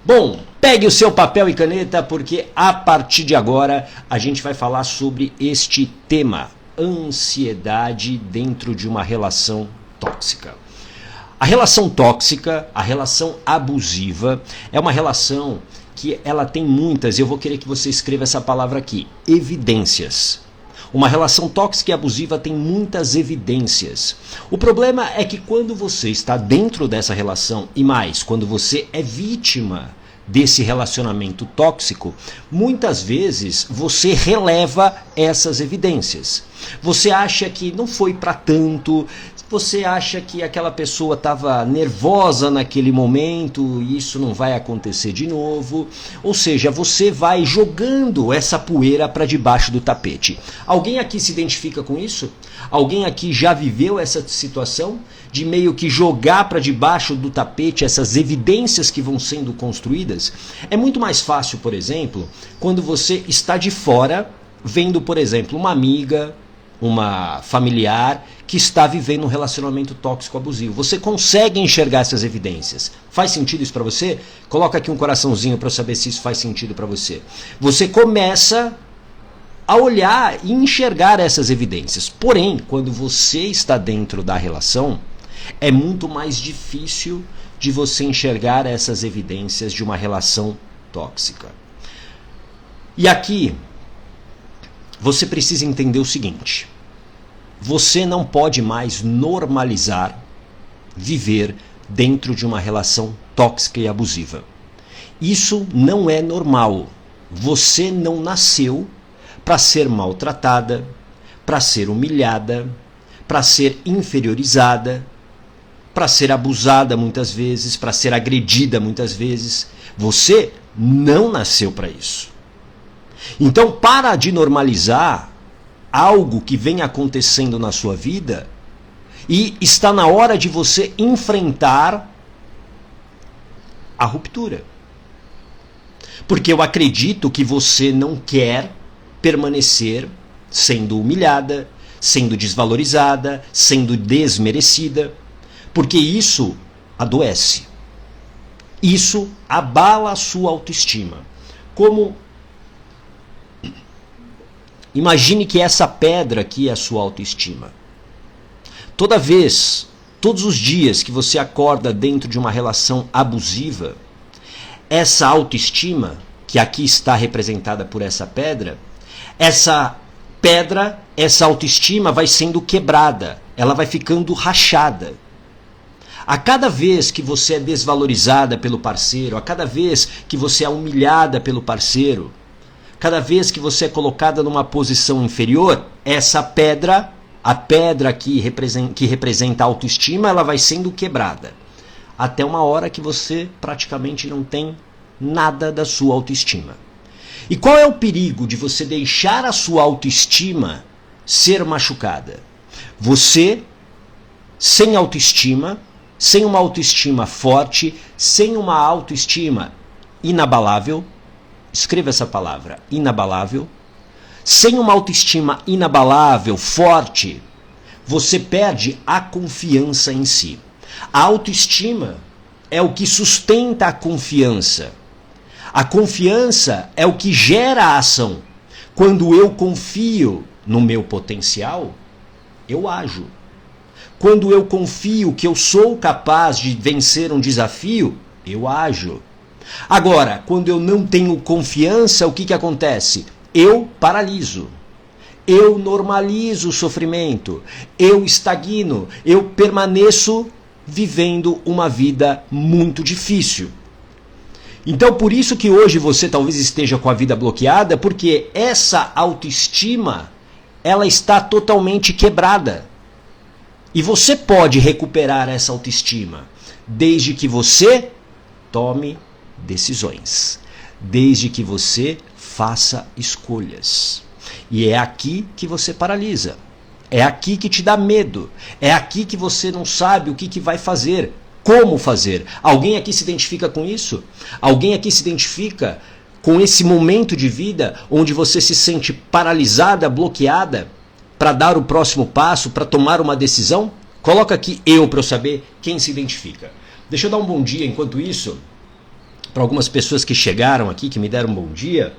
Bom, pegue o seu papel e caneta, porque a partir de agora a gente vai falar sobre este tema: ansiedade dentro de uma relação tóxica. A relação tóxica, a relação abusiva, é uma relação que ela tem muitas, eu vou querer que você escreva essa palavra aqui, evidências. Uma relação tóxica e abusiva tem muitas evidências. O problema é que quando você está dentro dessa relação, e mais, quando você é vítima desse relacionamento tóxico, muitas vezes você releva essas evidências. Você acha que não foi para tanto, você acha que aquela pessoa estava nervosa naquele momento e isso não vai acontecer de novo. Ou seja, você vai jogando essa poeira para debaixo do tapete. Alguém aqui se identifica com isso? Alguém aqui já viveu essa situação de meio que jogar para debaixo do tapete essas evidências que vão sendo construídas? É muito mais fácil, por exemplo, quando você está de fora vendo, por exemplo, uma amiga, uma familiar que está vivendo um relacionamento tóxico abusivo. Você consegue enxergar essas evidências. Faz sentido isso para você? Coloca aqui um coraçãozinho para eu saber se isso faz sentido para você. Você começa a olhar e enxergar essas evidências. Porém, quando você está dentro da relação, é muito mais difícil de você enxergar essas evidências de uma relação tóxica. E aqui você precisa entender o seguinte: você não pode mais normalizar viver dentro de uma relação tóxica e abusiva. Isso não é normal. Você não nasceu para ser maltratada, para ser humilhada, para ser inferiorizada, para ser abusada muitas vezes, para ser agredida muitas vezes. Você não nasceu para isso. Então, para de normalizar algo que vem acontecendo na sua vida e está na hora de você enfrentar a ruptura. Porque eu acredito que você não quer permanecer sendo humilhada, sendo desvalorizada, sendo desmerecida, porque isso adoece. Isso abala a sua autoestima. Como imagine que essa pedra aqui é a sua autoestima. Toda vez, todos os dias que você acorda dentro de uma relação abusiva, essa autoestima, que aqui está representada por essa pedra, essa autoestima vai sendo quebrada, ela vai ficando rachada. A cada vez que você é desvalorizada pelo parceiro, a cada vez que você é humilhada pelo parceiro, cada vez que você é colocada numa posição inferior, essa pedra, a pedra que representa a autoestima, ela vai sendo quebrada. Até uma hora que você praticamente não tem nada da sua autoestima. E qual é o perigo de você deixar a sua autoestima ser machucada? Você, sem autoestima, sem uma autoestima forte, sem uma autoestima inabalável, escreva essa palavra, inabalável. Sem uma autoestima inabalável, forte, você perde a confiança em si. A autoestima é o que sustenta a confiança. A confiança é o que gera a ação. Quando eu confio no meu potencial, eu ajo. Quando eu confio que eu sou capaz de vencer um desafio, eu ajo. Agora, quando eu não tenho confiança, o que acontece? Eu paraliso. Eu normalizo o sofrimento. Eu estagno. Eu permaneço vivendo uma vida muito difícil. Então, por isso que hoje você talvez esteja com a vida bloqueada, porque essa autoestima, ela está totalmente quebrada. E você pode recuperar essa autoestima, desde que você tome decisões, desde que você faça escolhas. E é aqui que você paralisa, é aqui que te dá medo, é aqui que você não sabe o que vai fazer, como fazer. Alguém aqui se identifica com isso? Alguém aqui se identifica com esse momento de vida onde você se sente paralisada, bloqueada, para dar o próximo passo, para tomar uma decisão? Coloca aqui eu para eu saber quem se identifica. Deixa eu dar um bom dia enquanto isso. para algumas pessoas que chegaram aqui, que me deram um bom dia.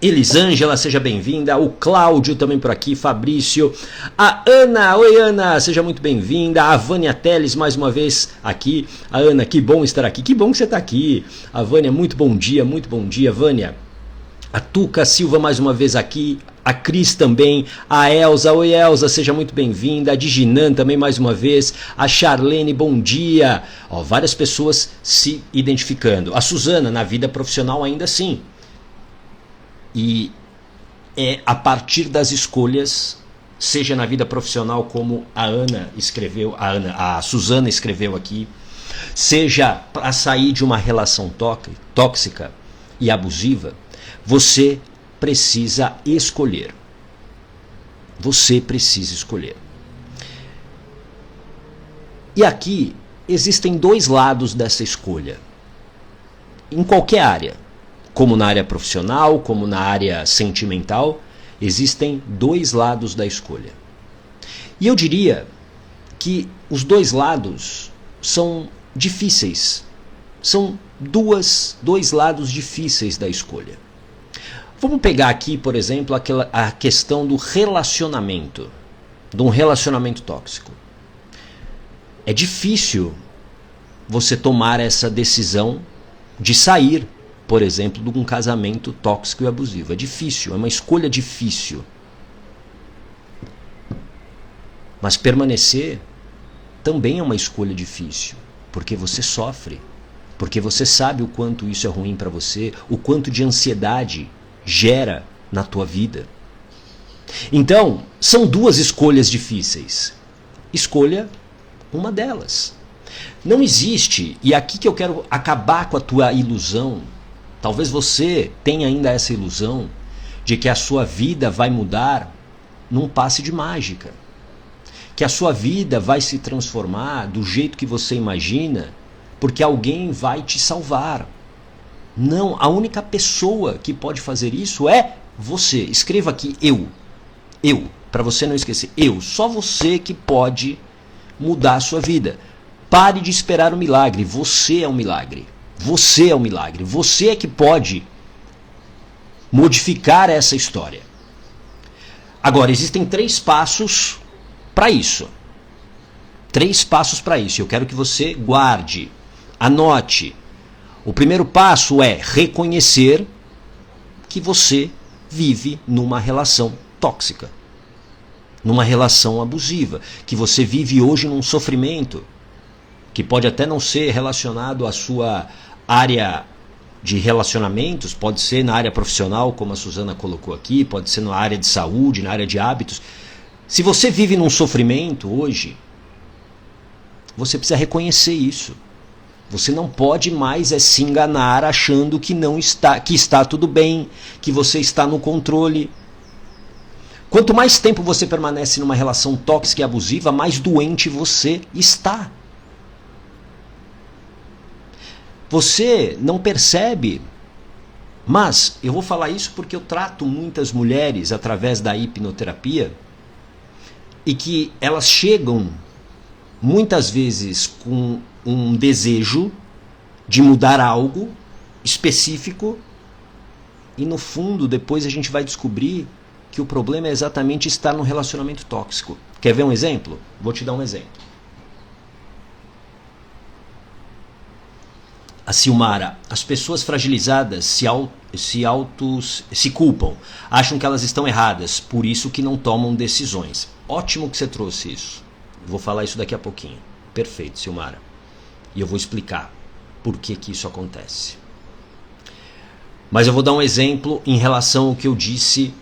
Elisângela, seja bem-vinda. O Cláudio também por aqui. Fabrício. A Ana. Oi, Ana. Seja muito bem-vinda. A Vânia Teles, mais uma vez aqui. A Ana, que bom estar aqui. Que bom que você está aqui. A Vânia, muito bom dia, Vânia. A Tuca Silva, mais uma vez aqui. A Cris também. A Elza. Oi, Elza. Seja muito bem-vinda. A Diginan também, mais uma vez. A Charlene, bom dia. Ó, várias pessoas se identificando. A Suzana, na vida profissional ainda assim. E é a partir das escolhas, seja na vida profissional como a Ana escreveu, a Suzana escreveu aqui, seja para sair de uma relação tóxica e abusiva, você precisa escolher. Você precisa escolher. E aqui existem dois lados dessa escolha. Em qualquer área. Como na área profissional, como na área sentimental, existem dois lados da escolha. E eu diria que os dois lados são difíceis. São dois lados difíceis da escolha. Vamos pegar aqui, por exemplo, a questão do relacionamento, de um relacionamento tóxico. É difícil você tomar essa decisão de sair, por exemplo, de um casamento tóxico e abusivo. É difícil, é uma escolha difícil. Mas permanecer também é uma escolha difícil, porque você sofre, porque você sabe o quanto isso é ruim para você, o quanto de ansiedade gera na tua vida. Então, são duas escolhas difíceis. Escolha uma delas. Não existe, e aqui que eu quero acabar com a tua ilusão. Talvez você tenha ainda essa ilusão de que a sua vida vai mudar num passe de mágica. Que a sua vida vai se transformar do jeito que você imagina, porque alguém vai te salvar. Não, a única pessoa que pode fazer isso é você. Escreva aqui, eu, para você não esquecer. Só você que pode mudar a sua vida. Pare de esperar o milagre, você é um milagre. Você é um milagre. Você é que pode modificar essa história. Agora, existem 3 passos para isso. 3 passos para isso. Eu quero que você guarde, anote. O primeiro passo é reconhecer que você vive numa relação tóxica, numa relação abusiva, que você vive hoje num sofrimento, que pode até não ser relacionado à sua área de relacionamentos, pode ser na área profissional, como a Suzana colocou aqui, pode ser na área de saúde, na área de hábitos. Se você vive num sofrimento hoje, você precisa reconhecer isso. Você não pode mais se enganar achando que está tudo bem, que você está no controle. Quanto mais tempo você permanece numa relação tóxica e abusiva, mais doente você está. Você não percebe, mas eu vou falar isso porque eu trato muitas mulheres através da hipnoterapia e que elas chegam muitas vezes com um desejo de mudar algo específico e no fundo depois a gente vai descobrir que o problema é exatamente estar num relacionamento tóxico. Quer ver um exemplo? Vou te dar um exemplo. A Silmara, as pessoas fragilizadas se culpam, acham que elas estão erradas, por isso que não tomam decisões. Ótimo que você trouxe isso. Vou falar isso daqui a pouquinho. Perfeito, Silmara. E eu vou explicar por que isso acontece. Mas eu vou dar um exemplo em relação ao que eu disse,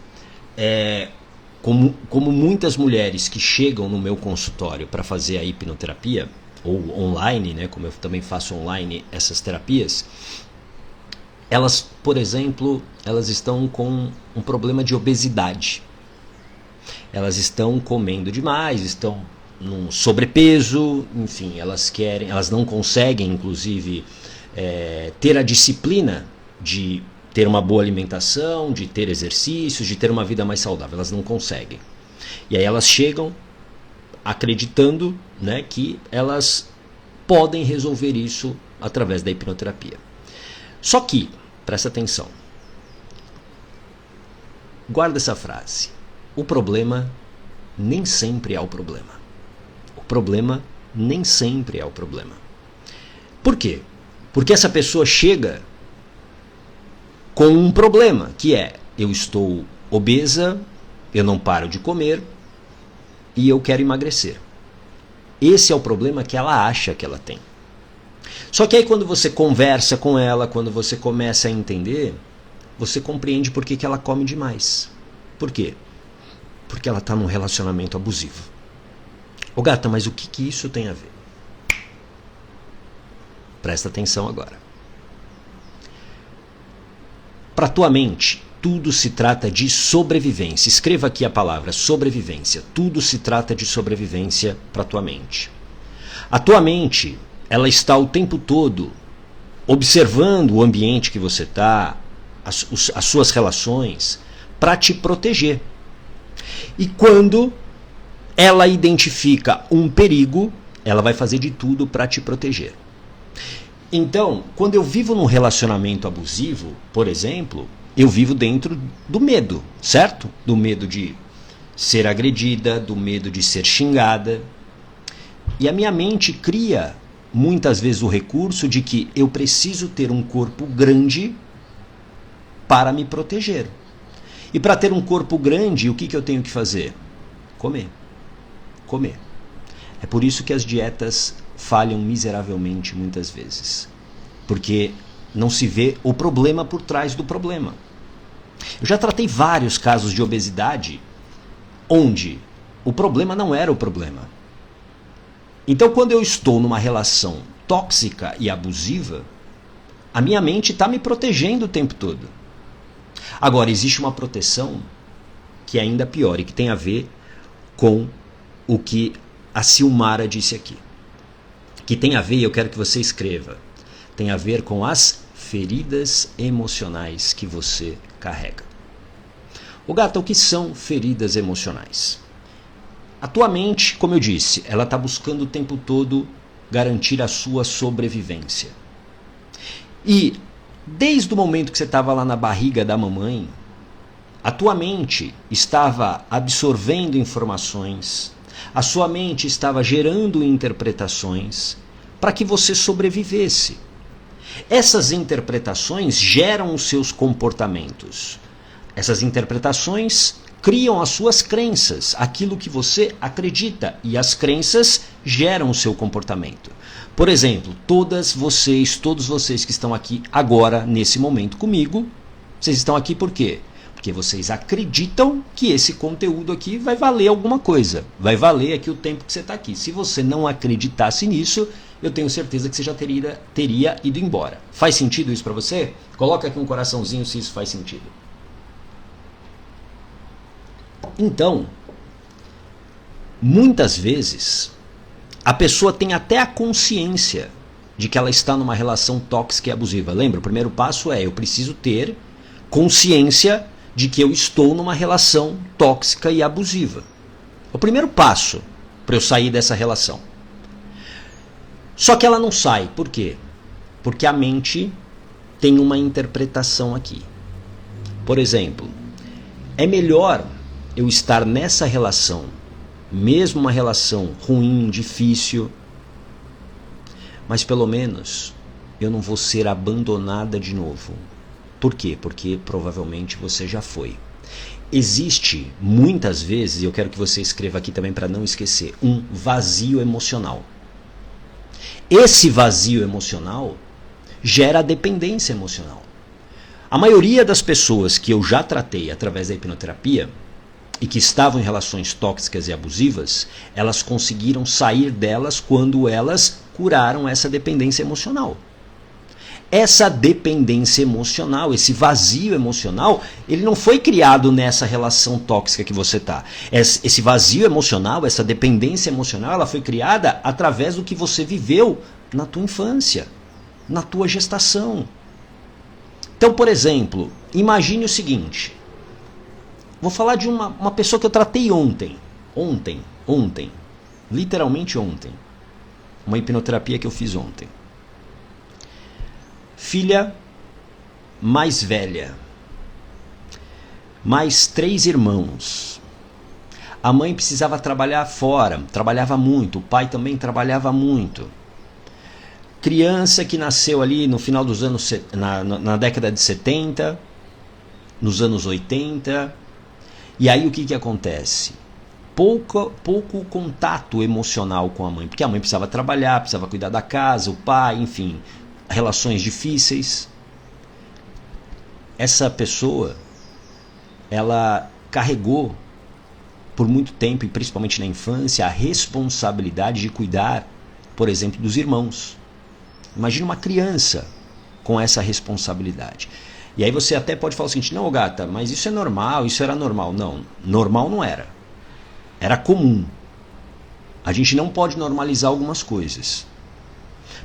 como muitas mulheres que chegam no meu consultório para fazer a hipnoterapia, ou online, né, como eu também faço online essas terapias, elas, por exemplo, elas estão com um problema de obesidade. Elas estão comendo demais, estão num sobrepeso, enfim, elas não conseguem, inclusive, ter a disciplina de ter uma boa alimentação, de ter exercícios, de ter uma vida mais saudável. Elas não conseguem. E aí elas chegam acreditando, né, que elas podem resolver isso através da hipnoterapia. Só que, presta atenção, guarda essa frase, o problema nem sempre é o problema. O problema nem sempre é o problema. Por quê? Porque essa pessoa chega com um problema, que é, eu estou obesa, eu não paro de comer e eu quero emagrecer. Esse é o problema que ela acha que ela tem. Só que aí quando você conversa com ela, quando você começa a entender, você compreende por que ela come demais. Por quê? Porque ela está num relacionamento abusivo. Ô gata, mas o que isso tem a ver? Presta atenção agora. Para tua mente, tudo se trata de sobrevivência. Escreva aqui a palavra sobrevivência. Tudo se trata de sobrevivência para tua mente. A tua mente, ela está o tempo todo observando o ambiente que você está, as suas relações, para te proteger. E quando ela identifica um perigo, ela vai fazer de tudo para te proteger. Então, quando eu vivo num relacionamento abusivo, por exemplo, eu vivo dentro do medo, certo? Do medo de ser agredida, do medo de ser xingada. E a minha mente cria muitas vezes o recurso de que eu preciso ter um corpo grande para me proteger. E para ter um corpo grande, o que eu tenho que fazer? Comer. Comer. É por isso que as dietas falham miseravelmente muitas vezes. Porque não se vê o problema por trás do problema. Eu já tratei vários casos de obesidade onde o problema não era o problema. Então, quando eu estou numa relação tóxica e abusiva, a minha mente está me protegendo o tempo todo. Agora, existe uma proteção que é ainda pior e que tem a ver com o que a Silmara disse aqui. Que tem a ver, eu quero que você escreva, tem a ver com as feridas emocionais que você carrega. Ô gata, o que são feridas emocionais? A tua mente, como eu disse, ela está buscando o tempo todo garantir a sua sobrevivência. E desde o momento que você estava lá na barriga da mamãe, a tua mente estava absorvendo informações, a sua mente estava gerando interpretações para que você sobrevivesse. Essas interpretações geram os seus comportamentos. Essas interpretações criam as suas crenças, aquilo que você acredita, e as crenças geram o seu comportamento. Por exemplo, todos vocês que estão aqui agora, nesse momento comigo, vocês estão aqui por quê? Porque vocês acreditam que esse conteúdo aqui vai valer alguma coisa, vai valer aqui o tempo que você está aqui. Se você não acreditasse nisso, eu tenho certeza que você já teria ido embora. Faz sentido isso para você? Coloca aqui um coraçãozinho se isso faz sentido. Então, muitas vezes, a pessoa tem até a consciência de que ela está numa relação tóxica e abusiva. Lembra? O primeiro passo é, eu preciso ter consciência de que eu estou numa relação tóxica e abusiva. O primeiro passo para eu sair dessa relação. Só que ela não sai. Por quê? Porque a mente tem uma interpretação aqui. Por exemplo, é melhor eu estar nessa relação, mesmo uma relação ruim, difícil, mas pelo menos eu não vou ser abandonada de novo. Por quê? Porque provavelmente você já foi. Existe, muitas vezes, e eu quero que você escreva aqui também para não esquecer, um vazio emocional. Esse vazio emocional gera dependência emocional. A maioria das pessoas que eu já tratei através da hipnoterapia e que estavam em relações tóxicas e abusivas, elas conseguiram sair delas quando elas curaram essa dependência emocional. Essa dependência emocional, esse vazio emocional, ele não foi criado nessa relação tóxica que você está. Esse vazio emocional, essa dependência emocional, ela foi criada através do que você viveu na tua infância, na tua gestação. Então, por exemplo, imagine o seguinte. Vou falar de uma pessoa que eu tratei ontem. Literalmente ontem. Uma hipnoterapia que eu fiz ontem. filha mais velha, mais 3 irmãos. A mãe precisava trabalhar fora, trabalhava muito, o pai também trabalhava muito. Criança que nasceu ali no final dos anos, na década de 70, nos anos 80. E aí o que acontece? Pouco contato emocional com a mãe, porque a mãe precisava trabalhar, precisava cuidar da casa, o pai, enfim, relações difíceis. Essa pessoa, ela carregou por muito tempo, e principalmente na infância, a responsabilidade de cuidar, por exemplo, dos irmãos. Imagina uma criança com essa responsabilidade. E aí você até pode falar o seguinte: não, gata, mas isso é normal, isso era normal. Não, normal não era. Era comum. A gente não pode normalizar algumas coisas.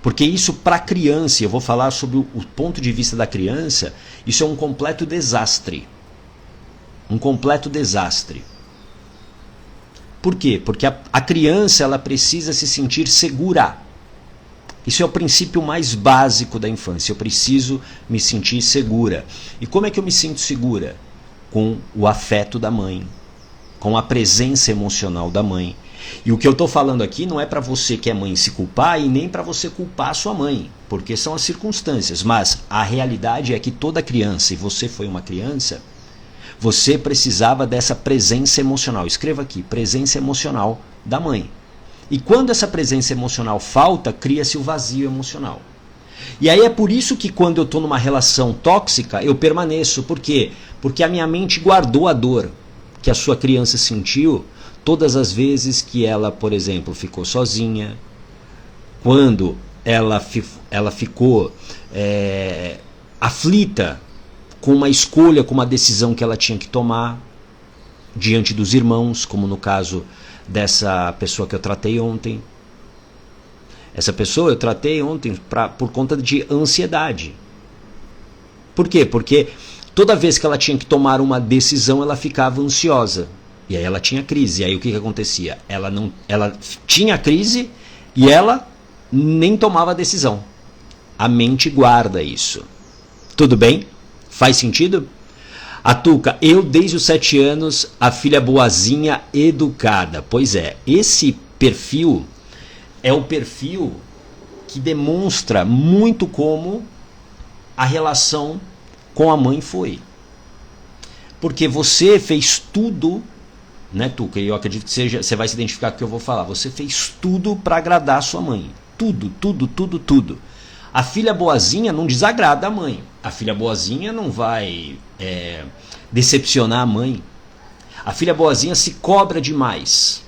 Porque isso para a criança, eu vou falar sobre o ponto de vista da criança, isso é um completo desastre. Um completo desastre. Por quê? Porque a criança ela precisa se sentir segura. Isso é o princípio mais básico da infância. Eu preciso me sentir segura. E como é que eu me sinto segura? Com o afeto da mãe, com a presença emocional da mãe. E o que eu estou falando aqui não é para você que é mãe se culpar e nem para você culpar a sua mãe, porque são as circunstâncias. Mas a realidade é que toda criança, e você foi uma criança, você precisava dessa presença emocional. Escreva aqui, presença emocional da mãe. E quando essa presença emocional falta, cria-se o vazio emocional. E aí é por isso que quando eu estou numa relação tóxica, eu permaneço. Por quê? Porque a minha mente guardou a dor que a sua criança sentiu todas as vezes que ela, por exemplo, ficou sozinha, quando ela ficou aflita com uma escolha, com uma decisão que ela tinha que tomar diante dos irmãos, como no caso dessa pessoa que eu tratei ontem. Essa pessoa eu tratei ontem por conta de ansiedade. Por quê? Porque toda vez que ela tinha que tomar uma decisão, ela ficava ansiosa. E aí ela tinha crise. E aí o que acontecia? Ela tinha crise e ela nem tomava decisão. A mente guarda isso. Tudo bem? Faz sentido? A Tuca, eu desde os 7 anos, a filha boazinha educada. Pois é, esse perfil é o perfil que demonstra muito como a relação com a mãe foi. Porque você fez tudo, né, Tuca? E eu acredito que você vai se identificar com o que eu vou falar. Você fez tudo para agradar a sua mãe. Tudo, tudo, tudo, tudo. A filha boazinha não desagrada a mãe. A filha boazinha não vai decepcionar a mãe. A filha boazinha se cobra demais.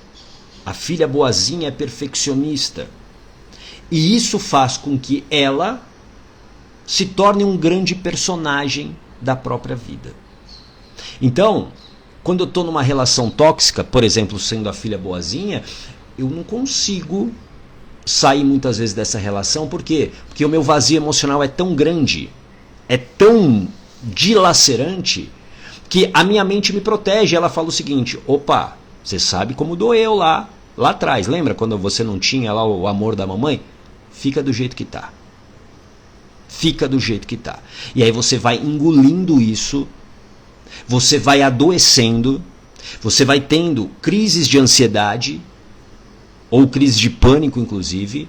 A filha boazinha é perfeccionista. E isso faz com que ela se torne um grande personagem da própria vida. Então, quando eu estou numa relação tóxica, por exemplo, sendo a filha boazinha, eu não consigo sair muitas vezes dessa relação. Por quê? Porque o meu vazio emocional é tão grande, é tão dilacerante, que a minha mente me protege. Ela fala o seguinte: opa, você sabe como doeu lá atrás, lembra quando você não tinha lá o amor da mamãe? Fica do jeito que tá. Fica do jeito que tá. E aí você vai engolindo isso, você vai adoecendo, você vai tendo crises de ansiedade, ou crise de pânico, inclusive.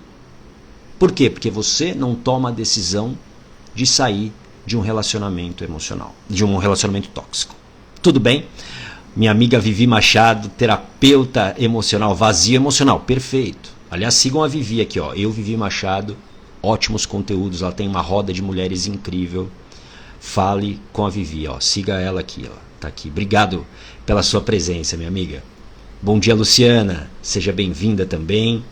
Por quê? Porque você não toma a decisão de sair de um relacionamento emocional, de um relacionamento tóxico. Tudo bem? Minha amiga Vivi Machado, terapeuta emocional, vazio emocional, perfeito. Aliás, sigam a Vivi aqui, ó. Eu, Vivi Machado, ótimos conteúdos, ela tem uma roda de mulheres incrível. Fale com a Vivi, ó. Siga ela aqui, ó. Tá aqui. Obrigado pela sua presença, minha amiga. Bom dia, Luciana. Seja bem-vinda também.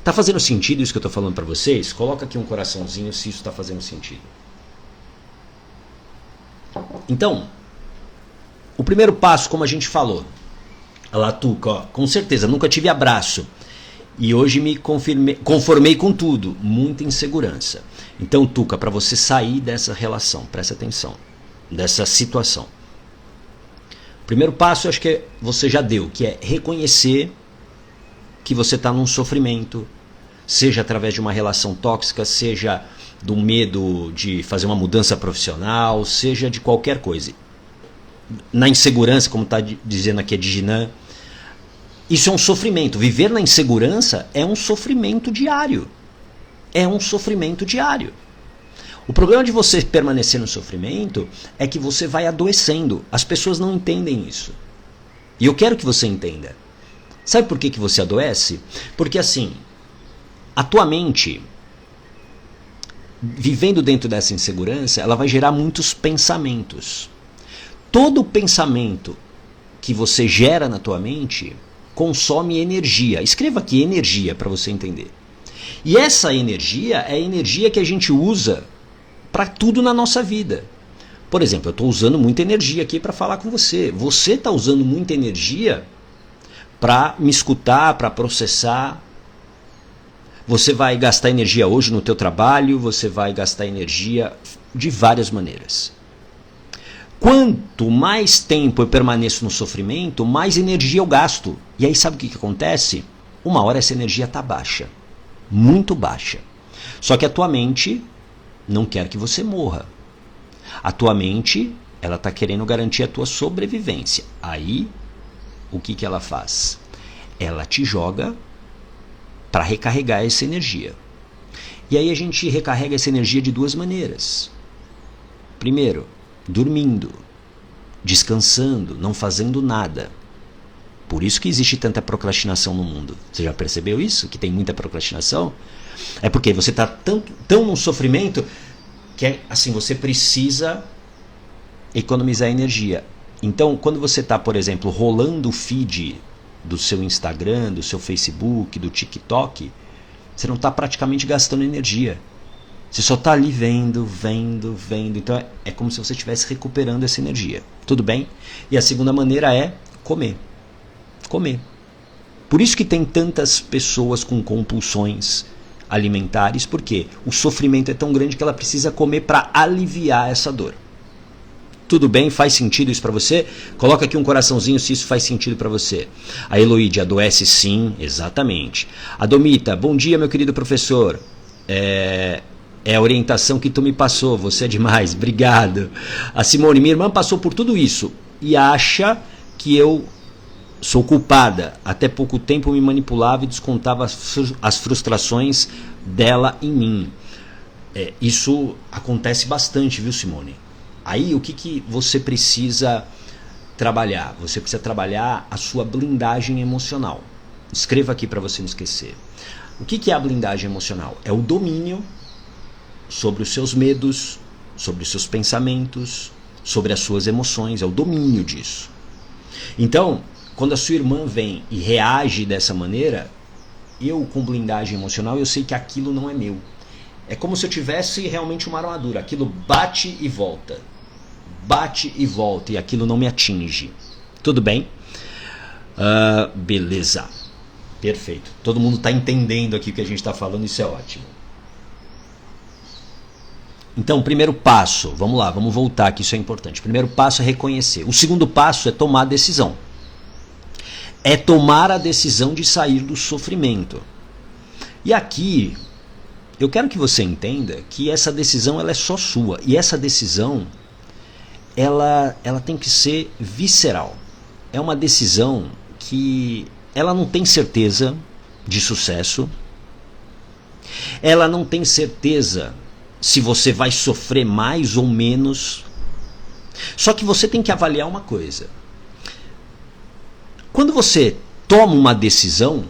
Tá fazendo sentido isso que eu tô falando para vocês? Coloca aqui um coraçãozinho se isso tá fazendo sentido. Então, o primeiro passo, como a gente falou, lá, Tuca, ó, com certeza, nunca tive abraço. E hoje me conformei com tudo. Muita insegurança. Então, Tuca, para você sair dessa relação, presta atenção, dessa situação. O primeiro passo eu acho que você já deu, que é reconhecer que você está num sofrimento, seja através de uma relação tóxica, seja do medo de fazer uma mudança profissional, seja de qualquer coisa. Na insegurança, como está dizendo aqui a Diginan, isso é um sofrimento. Viver na insegurança é um sofrimento diário. É um sofrimento diário. O problema de você permanecer no sofrimento é que você vai adoecendo. As pessoas não entendem isso. E eu quero que você entenda. Sabe por que você adoece? Porque assim, a tua mente, vivendo dentro dessa insegurança, ela vai gerar muitos pensamentos. Todo pensamento que você gera na tua mente consome energia. Escreva aqui energia para você entender. E essa energia é a energia que a gente usa para tudo na nossa vida. Por exemplo, eu estou usando muita energia aqui para falar com você. Você está usando muita energia para me escutar, para processar. Você vai gastar energia hoje no teu trabalho, você vai gastar energia de várias maneiras. Quanto mais tempo eu permaneço no sofrimento, mais energia eu gasto. E aí sabe o que acontece? Uma hora essa energia está baixa. Muito baixa. Só que a tua mente não quer que você morra. A tua mente, ela está querendo garantir a tua sobrevivência. Aí, o que ela faz? Ela te joga para recarregar essa energia. E aí a gente recarrega essa energia de duas maneiras. Primeiro, dormindo, descansando, não fazendo nada. Por isso que existe tanta procrastinação no mundo. Você já percebeu isso? Que tem muita procrastinação? É porque você está tão no sofrimento que assim, você precisa economizar energia. Então, quando você está, por exemplo, rolando o feed do seu Instagram, do seu Facebook, do TikTok, você não está praticamente gastando energia. Você só está ali vendo. Então é como se você estivesse recuperando essa energia. Tudo bem? E a segunda maneira é comer. Comer. Por isso que tem tantas pessoas com compulsões alimentares, porque o sofrimento é tão grande que ela precisa comer para aliviar essa dor. Tudo bem? Faz sentido isso para você? Coloca aqui um coraçãozinho se isso faz sentido para você. A Eloíde, adoece sim, exatamente. A Domita, bom dia meu querido professor. É a orientação que tu me passou, você é demais, obrigado. A Simone, minha irmã passou por tudo isso e acha que eu sou culpada. Até pouco tempo me manipulava e descontava as frustrações dela em mim. Isso acontece bastante, viu, Simone? Aí o que você precisa trabalhar? Você precisa trabalhar a sua blindagem emocional. Escreva aqui para você não esquecer. O que é a blindagem emocional? É o domínio sobre os seus medos, sobre os seus pensamentos, sobre as suas emoções. É o domínio disso. Então, quando a sua irmã vem e reage dessa maneira, eu com blindagem emocional, eu sei que aquilo não é meu. É como se eu tivesse realmente uma armadura. Aquilo bate e volta. Bate e volta e aquilo não me atinge. Tudo bem? Beleza. Perfeito. Todo mundo está entendendo aqui o que a gente está falando, isso é ótimo. Então, primeiro passo, vamos lá, vamos voltar que isso é importante. Primeiro passo é reconhecer. O segundo passo é tomar a decisão. É tomar a decisão de sair do sofrimento. E aqui, eu quero que você entenda que essa decisão ela é só sua. E essa decisão, ela tem que ser visceral. É uma decisão que ela não tem certeza de sucesso. Ela não tem certeza se você vai sofrer mais ou menos. Só que você tem que avaliar uma coisa. Quando você toma uma decisão,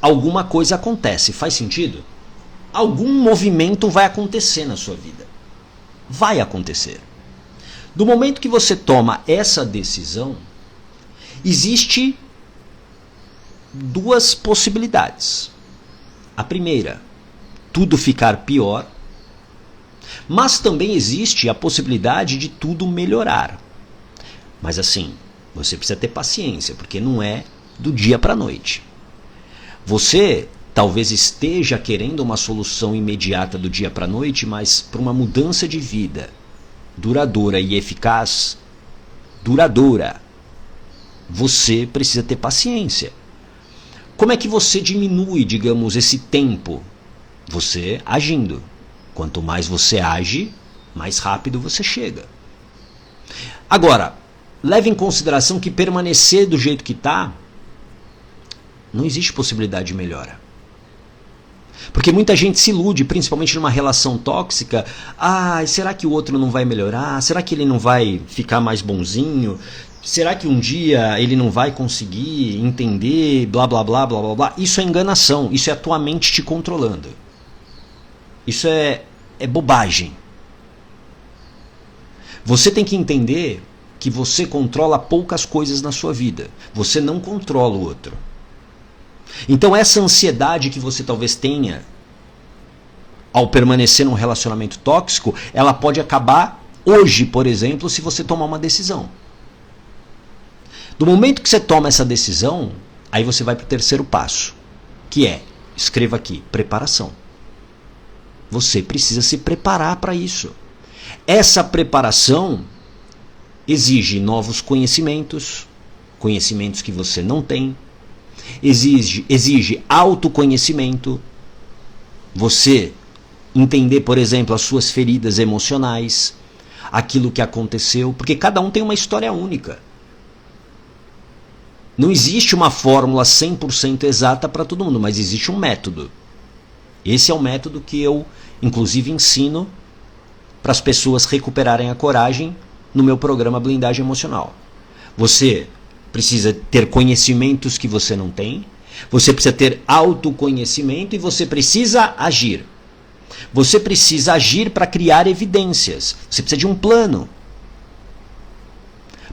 alguma coisa acontece. Faz sentido? Algum movimento vai acontecer na sua vida. Vai acontecer. Do momento que você toma essa decisão, existe duas possibilidades. A primeira, tudo ficar pior. Mas também existe a possibilidade de tudo melhorar. Mas assim, você precisa ter paciência, porque não é do dia para a noite. Você talvez esteja querendo uma solução imediata do dia para a noite, mas para uma mudança de vida duradoura e eficaz, você precisa ter paciência. Como é que você diminui, digamos, esse tempo? Você agindo. Quanto mais você age, mais rápido você chega. Agora, leve em consideração que permanecer do jeito que está, não existe possibilidade de melhora. Porque muita gente se ilude, principalmente numa relação tóxica. Será que o outro não vai melhorar? Será que ele não vai ficar mais bonzinho? Será que um dia ele não vai conseguir entender? Blá, blá, blá, blá, blá, blá. Isso é enganação. Isso é a tua mente te controlando. Isso é bobagem. Você tem que entender que você controla poucas coisas na sua vida. Você não controla o outro. Então essa ansiedade que você talvez tenha ao permanecer num relacionamento tóxico, ela pode acabar hoje, por exemplo, se você tomar uma decisão. Do momento que você toma essa decisão, aí você vai para o terceiro passo, que é, escreva aqui, preparação. Você precisa se preparar para isso. Essa preparação exige novos conhecimentos, conhecimentos que você não tem. Exige autoconhecimento, você entender, por exemplo, as suas feridas emocionais, aquilo que aconteceu, porque cada um tem uma história única. Não existe uma fórmula 100% exata para todo mundo, mas existe um método. Esse é o método que eu, inclusive, ensino para as pessoas recuperarem a coragem no meu programa Blindagem Emocional. Você precisa ter conhecimentos que você não tem, você precisa ter autoconhecimento e você precisa agir. Você precisa agir para criar evidências. Você precisa de um plano.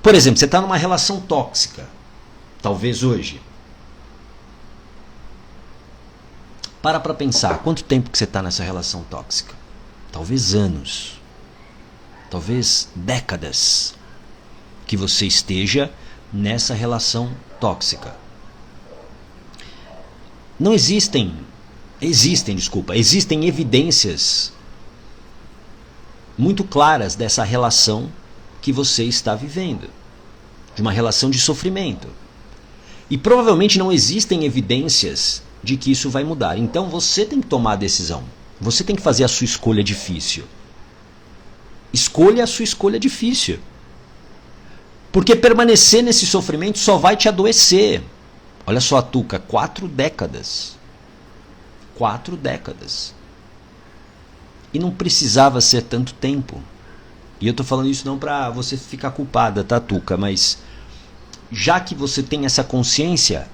Por exemplo, você está numa relação tóxica, talvez hoje. Para pensar, quanto tempo que você está nessa relação tóxica? Talvez anos, talvez décadas que você esteja nessa relação tóxica. Existem evidências muito claras dessa relação que você está vivendo, de uma relação de sofrimento. E provavelmente não existem evidências de que isso vai mudar. Então você tem que tomar a decisão. Você tem que fazer a sua escolha difícil. Escolha a sua escolha difícil. Porque permanecer nesse sofrimento só vai te adoecer. Olha só, Tuca, 4 décadas. 4 décadas. E não precisava ser tanto tempo. E eu tô falando isso não para você ficar culpada, tá, Tuca? Mas já que você tem essa consciência,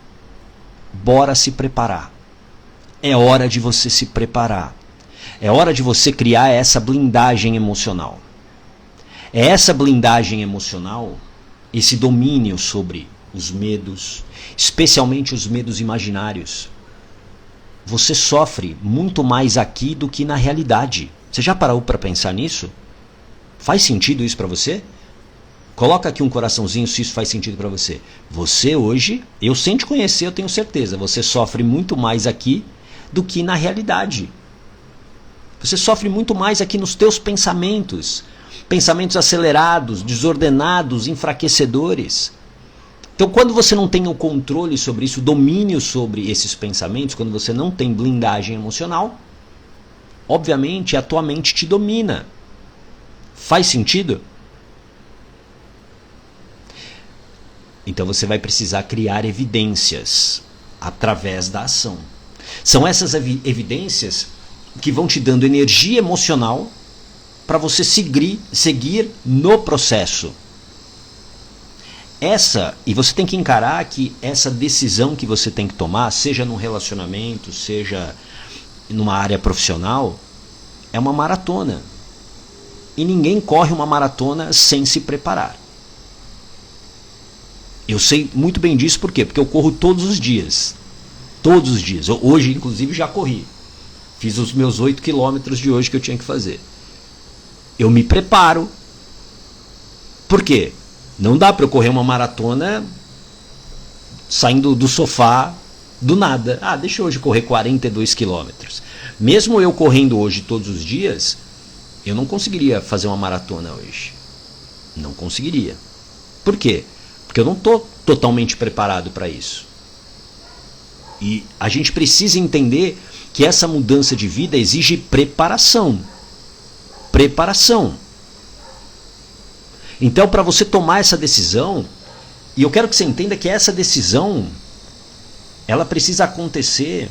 bora se preparar. É hora de você se preparar. É hora de você criar essa blindagem emocional. É essa blindagem emocional, esse domínio sobre os medos, especialmente os medos imaginários. Você sofre muito mais aqui do que na realidade. Você já parou para pensar nisso? Faz sentido isso para você? Coloca aqui um coraçãozinho se isso faz sentido para você. Você hoje, eu sem te conhecer, eu tenho certeza, você sofre muito mais aqui do que na realidade. Você sofre muito mais aqui nos teus pensamentos. Pensamentos acelerados, desordenados, enfraquecedores. Então, quando você não tem o controle sobre isso, o domínio sobre esses pensamentos, quando você não tem blindagem emocional, obviamente a tua mente te domina. Faz sentido? Então você vai precisar criar evidências através da ação. São essas evidências que vão te dando energia emocional para você seguir no processo. E você tem que encarar que essa decisão que você tem que tomar, seja num relacionamento, seja numa área profissional, é uma maratona. E ninguém corre uma maratona sem se preparar. Eu sei muito bem disso, por quê? Porque eu corro todos os dias. Todos os dias. Hoje, inclusive, já corri. Fiz os meus 8 quilômetros de hoje que eu tinha que fazer. Eu me preparo. Por quê? Não dá para eu correr uma maratona saindo do sofá do nada. Deixa eu hoje correr 42 quilômetros. Mesmo eu correndo hoje todos os dias, eu não conseguiria fazer uma maratona hoje. Não conseguiria. Por quê? Porque eu não estou totalmente preparado para isso. E a gente precisa entender que essa mudança de vida exige preparação. preparação. Então, para você tomar essa decisão, e eu quero que você entenda que essa decisão, ela precisa acontecer,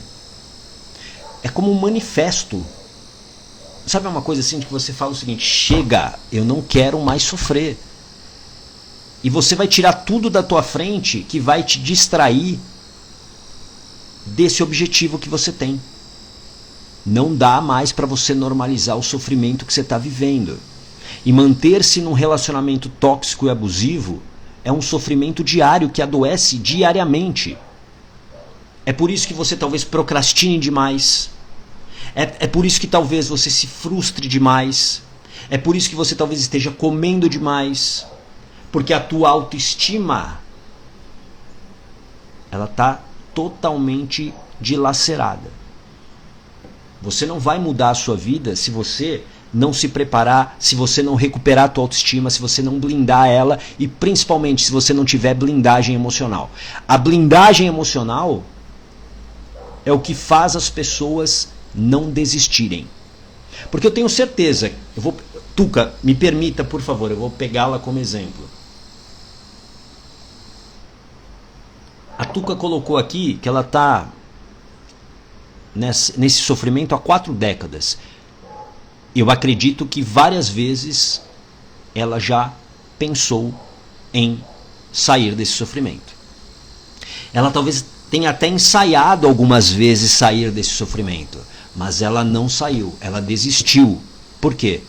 é como um manifesto. Sabe uma coisa assim que você fala o seguinte: chega, eu não quero mais sofrer. E você vai tirar tudo da tua frente que vai te distrair desse objetivo que você tem. Não dá mais para você normalizar o sofrimento que você está vivendo. E manter-se num relacionamento tóxico e abusivo é um sofrimento diário que adoece diariamente. É por isso que você talvez procrastine demais. É por isso que talvez você se frustre demais. É por isso que você talvez esteja comendo demais. Porque a tua autoestima, ela está totalmente dilacerada. Você não vai mudar a sua vida se você não se preparar, se você não recuperar a tua autoestima, se você não blindar ela e principalmente se você não tiver blindagem emocional. A blindagem emocional é o que faz as pessoas não desistirem. Porque eu tenho certeza, Tuca, me permita, por favor, eu vou pegá-la como exemplo. A Tuca colocou aqui que ela está nesse sofrimento há 4 décadas. Eu acredito que várias vezes ela já pensou em sair desse sofrimento. Ela talvez tenha até ensaiado algumas vezes sair desse sofrimento, mas ela não saiu, ela desistiu. Por quê?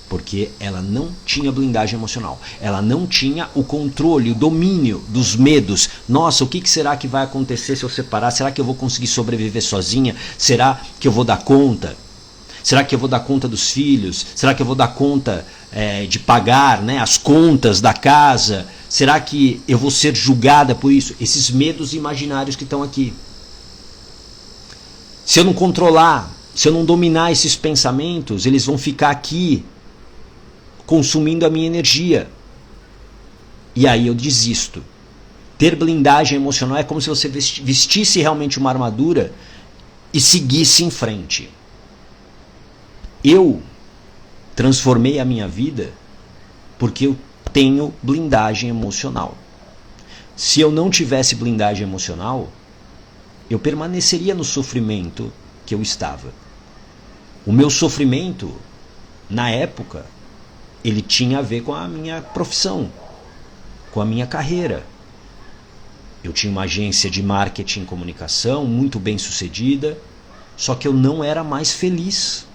Porque ela não tinha blindagem emocional. Ela não tinha o controle, o domínio dos medos. Nossa, o que será que vai acontecer se eu separar? Será que eu vou conseguir sobreviver sozinha? Será que eu vou dar conta? Será que eu vou dar conta dos filhos? Será que eu vou dar conta de pagar, né, as contas da casa? Será que eu vou ser julgada por isso? Esses medos imaginários que estão aqui. Se eu não controlar, se eu não dominar esses pensamentos, eles vão ficar aqui consumindo a minha energia. E aí eu desisto. Ter blindagem emocional é como se você vestisse realmente uma armadura e seguisse em frente. Eu transformei a minha vida porque eu tenho blindagem emocional. Se eu não tivesse blindagem emocional, eu permaneceria no sofrimento que eu estava. O meu sofrimento, na época, ele tinha a ver com a minha profissão, com a minha carreira. Eu tinha uma agência de marketing e comunicação muito bem sucedida, só que eu não era mais feliz.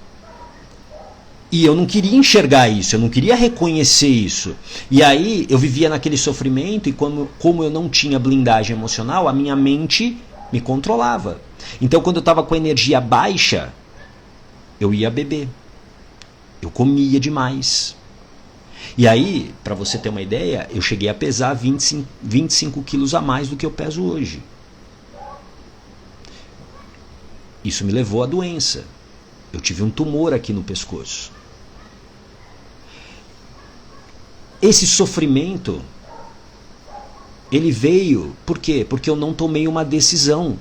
E eu não queria enxergar isso, eu não queria reconhecer isso. E aí eu vivia naquele sofrimento e como eu não tinha blindagem emocional, a minha mente me controlava. Então quando eu estava com a energia baixa, eu ia beber. Eu comia demais. E aí, para você ter uma ideia, eu cheguei a pesar 25 quilos a mais do que eu peso hoje. Isso me levou à doença. Eu tive um tumor aqui no pescoço. Esse sofrimento, ele veio, por quê? Porque eu não tomei uma decisão.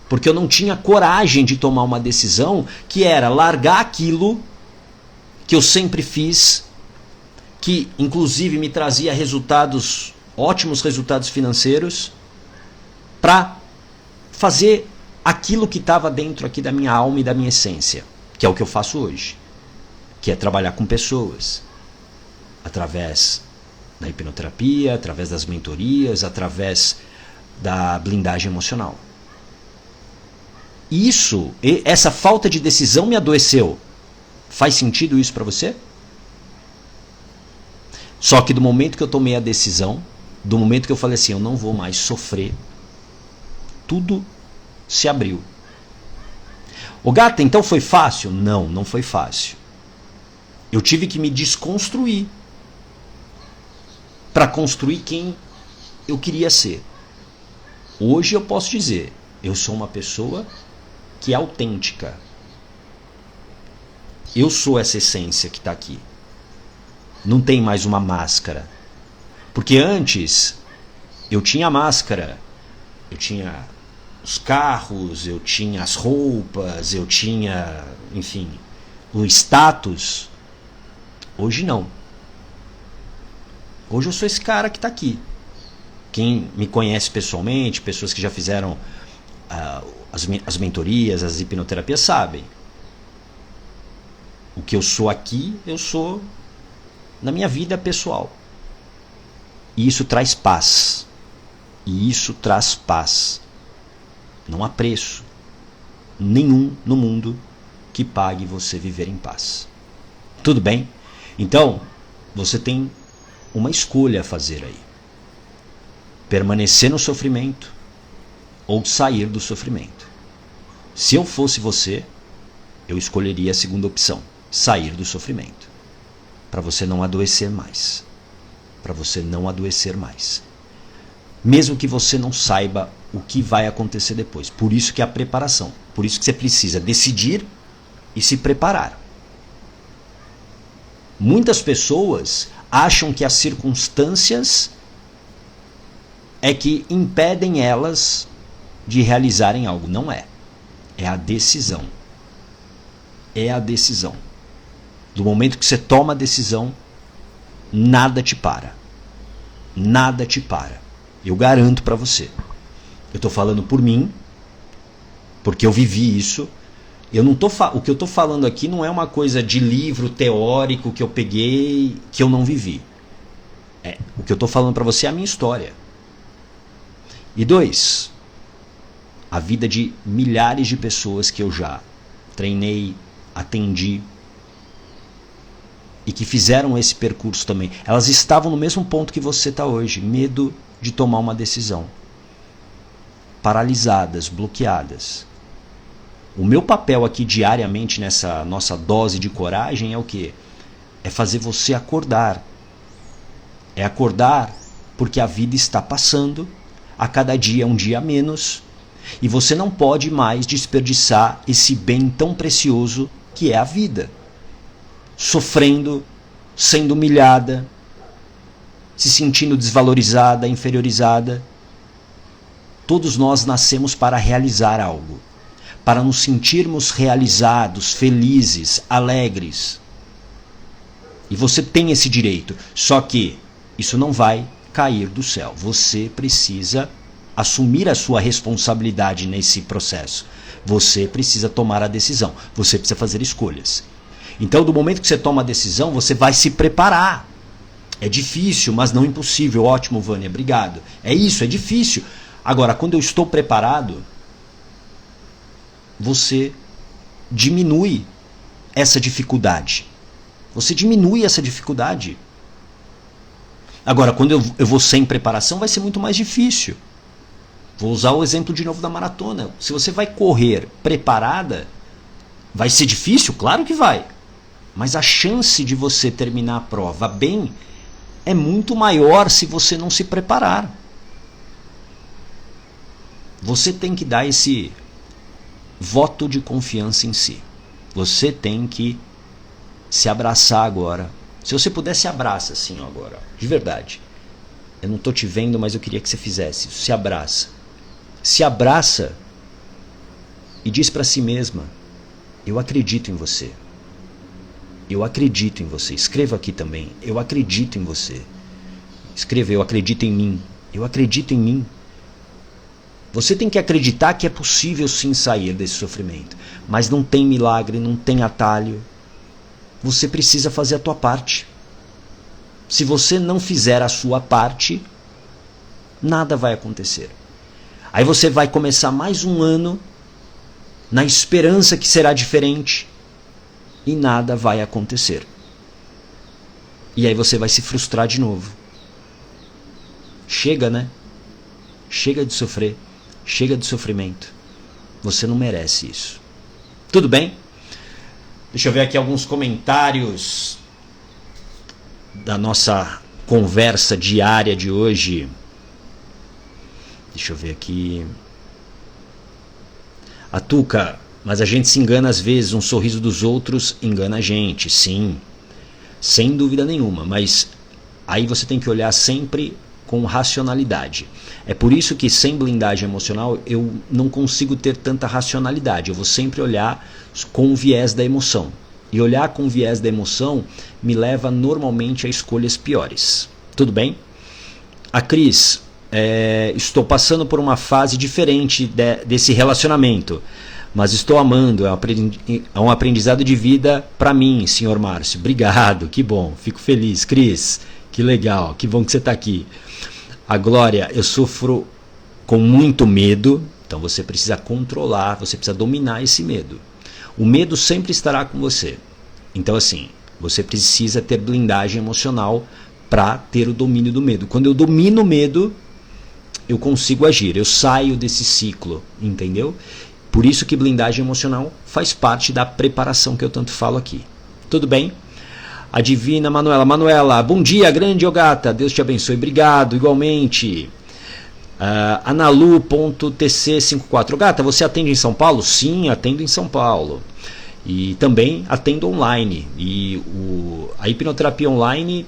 Porque eu não tinha coragem de tomar uma decisão que era largar aquilo que eu sempre fiz, que inclusive me trazia ótimos resultados financeiros, para fazer aquilo que estava dentro aqui da minha alma e da minha essência, que é o que eu faço hoje, que é trabalhar com pessoas, através da hipnoterapia, através das mentorias, através da blindagem emocional. Essa falta de decisão me adoeceu. Faz sentido isso para você? Só que do momento que eu tomei a decisão, do momento que eu falei assim, eu não vou mais sofrer, tudo se abriu. Ô gata, então foi fácil? Não, não foi fácil. Eu tive que me desconstruir para construir quem eu queria ser. Hoje eu posso dizer, eu sou uma pessoa que é autêntica. Eu sou essa essência que está aqui. Não tem mais uma máscara. Porque antes eu tinha máscara, eu tinha os carros, eu tinha as roupas, eu tinha, enfim, o status. Hoje não. Hoje eu sou esse cara que está aqui. Quem me conhece pessoalmente, pessoas que já fizeram as mentorias, as hipnoterapias, sabem. O que eu sou aqui, eu sou na minha vida pessoal. E isso traz paz. E isso traz paz. Não há preço nenhum no mundo que pague você viver em paz. Tudo bem? Então, você tem uma escolha a fazer aí. Permanecer no sofrimento ou sair do sofrimento. Se eu fosse você, eu escolheria a segunda opção, sair do sofrimento, para você não adoecer mais. Para você não adoecer mais. Mesmo que você não saiba o que vai acontecer depois. Por isso que é a preparação. Por isso que você precisa decidir e se preparar. Muitas pessoas acham que as circunstâncias é que impedem elas de realizarem algo. Não é. É a decisão. É a decisão. Do momento que você toma a decisão, nada te para. Nada te para. Eu garanto para você. Eu estou falando por mim, porque eu vivi isso. O que eu estou falando aqui não é uma coisa de livro teórico que eu peguei, que eu não vivi. O que eu estou falando para você é a minha história. E 2, a vida de milhares de pessoas que eu já treinei, atendi e que fizeram esse percurso também. Elas estavam no mesmo ponto que você está hoje, medo de tomar uma decisão. Paralisadas, bloqueadas. O meu papel aqui diariamente nessa nossa dose de coragem é o quê? É fazer você acordar. É acordar porque a vida está passando, a cada dia é um dia a menos, e você não pode mais desperdiçar esse bem tão precioso que é a vida. Sofrendo, sendo humilhada, se sentindo desvalorizada, inferiorizada. Todos nós nascemos para realizar algo, para nos sentirmos realizados, felizes, alegres. E você tem esse direito, só que isso não vai cair do céu. Você precisa assumir a sua responsabilidade nesse processo. Você precisa tomar a decisão, você precisa fazer escolhas. Então, do momento que você toma a decisão, você vai se preparar. É difícil, mas não impossível. Ótimo, Vânia, obrigado. É isso, é difícil. Agora, quando eu estou preparado, você diminui essa dificuldade. Você diminui essa dificuldade. Agora, quando eu vou sem preparação, vai ser muito mais difícil. Vou usar o exemplo de novo da maratona. Se você vai correr preparada, vai ser difícil? Claro que vai. Mas a chance de você terminar a prova bem é muito maior se você não se preparar. Você tem que dar esse voto de confiança em si. Você tem que se abraçar agora. Se você puder, se abraça assim agora. De verdade. Eu não estou te vendo, mas eu queria que você fizesse isso. Se abraça. Se abraça e diz para si mesma: eu acredito em você. Eu acredito em você. Escreva aqui também: eu acredito em você. Escreva: eu acredito em mim. Eu acredito em mim. Você tem que acreditar que é possível sim sair desse sofrimento. Mas não tem milagre, não tem atalho. Você precisa fazer a tua parte. Se você não fizer a sua parte, nada vai acontecer. Aí você vai começar mais um ano na esperança que será diferente e nada vai acontecer. E aí você vai se frustrar de novo. Chega, né? Chega de sofrer. Chega de sofrimento. Você não merece isso. Tudo bem? Deixa eu ver aqui alguns comentários da nossa conversa diária de hoje. Deixa eu ver aqui. A Tuca: mas a gente se engana às vezes, um sorriso dos outros engana a gente. Sim, sem dúvida nenhuma, mas aí você tem que olhar sempre com racionalidade. É por isso que sem blindagem emocional eu não consigo ter tanta racionalidade. Eu vou sempre olhar com o viés da emoção. E olhar com viés da emoção me leva normalmente a escolhas piores. Tudo bem? A Cris, estou passando por uma fase diferente desse relacionamento, mas estou amando, é um aprendizado de vida para mim, senhor Márcio. Obrigado, que bom, fico feliz. Cris, que legal, que bom que você está aqui. A Glória, eu sofro com muito medo, então você precisa controlar, você precisa dominar esse medo. O medo sempre estará com você. Então assim, você precisa ter blindagem emocional para ter o domínio do medo. Quando eu domino o medo, eu consigo agir, eu saio desse ciclo, entendeu? Por isso que blindagem emocional faz parte da preparação que eu tanto falo aqui. Tudo bem? A divina Manuela. Manuela, bom dia, grande Ogata, Deus te abençoe, obrigado, igualmente. Analu.tc54. Gata, você atende em São Paulo? Sim, atendo em São Paulo. E também atendo online. E a hipnoterapia online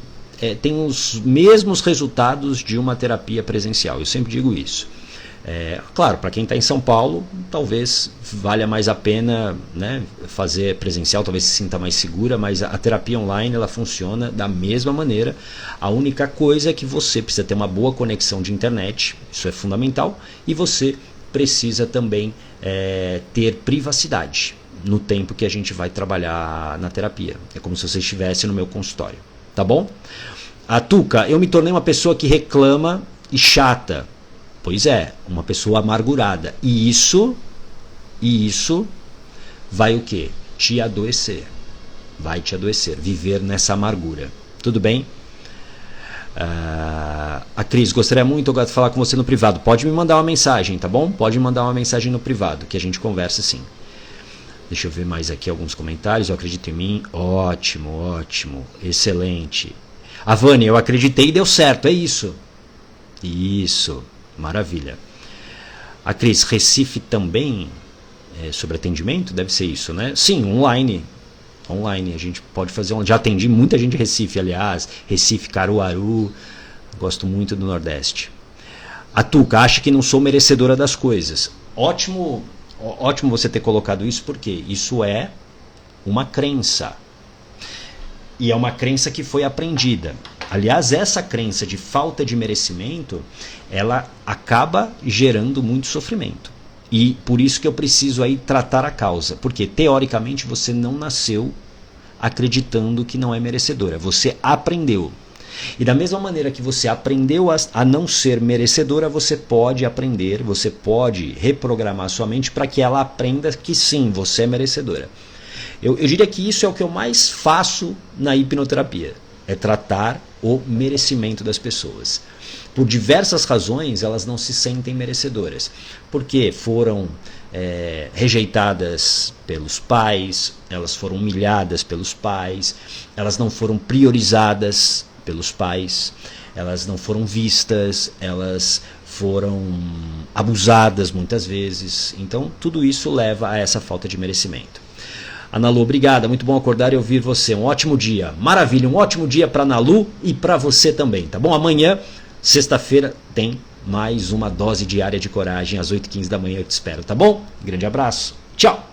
tem os mesmos resultados de uma terapia presencial. Eu sempre digo isso. Claro, para quem está em São Paulo, talvez valha mais a pena, né, fazer presencial, talvez se sinta mais segura, mas a terapia online ela funciona da mesma maneira. A única coisa é que você precisa ter uma boa conexão de internet, isso é fundamental, e você precisa também ter privacidade no tempo que a gente vai trabalhar na terapia. É como se você estivesse no meu consultório, tá bom? A Tuca, eu me tornei uma pessoa que reclama e chata. Pois é, uma pessoa amargurada. E isso vai o quê? Te adoecer. Vai te adoecer, viver nessa amargura. Tudo bem? A Cris, gostaria muito de falar com você no privado. Pode me mandar uma mensagem, tá bom? Pode me mandar uma mensagem no privado, que a gente conversa sim. Deixa eu ver mais aqui alguns comentários. Eu acredito em mim. Ótimo, ótimo. Excelente. A Vânia, eu acreditei e deu certo. É isso. Isso. Maravilha. A Cris, Recife também sobre atendimento? Deve ser isso, né? Sim, online. Online, a gente pode fazer. Já atendi muita gente de Recife, aliás. Recife, Caruaru. Gosto muito do Nordeste. A Tuca, acha que não sou merecedora das coisas. Ótimo você ter colocado isso, porque isso é uma crença. E é uma crença que foi aprendida. Aliás, essa crença de falta de merecimento, ela acaba gerando muito sofrimento. E por isso que eu preciso aí tratar a causa. Porque, teoricamente, você não nasceu acreditando que não é merecedora. Você aprendeu. E da mesma maneira que você aprendeu a não ser merecedora, você pode aprender, você pode reprogramar sua mente para que ela aprenda que sim, você é merecedora. Eu diria que isso é o que eu mais faço na hipnoterapia. É tratar o merecimento das pessoas. Por diversas razões, elas não se sentem merecedoras. Porque foram rejeitadas pelos pais, elas foram humilhadas pelos pais, elas não foram priorizadas pelos pais, elas não foram vistas, elas foram abusadas muitas vezes. Então, tudo isso leva a essa falta de merecimento. Analu, obrigada, muito bom acordar e ouvir você. Um ótimo dia, maravilha, um ótimo dia para Analu e para você também, tá bom? Amanhã, sexta-feira, tem mais uma dose diária de coragem às 8h15 da manhã, eu te espero, tá bom? Grande abraço, tchau!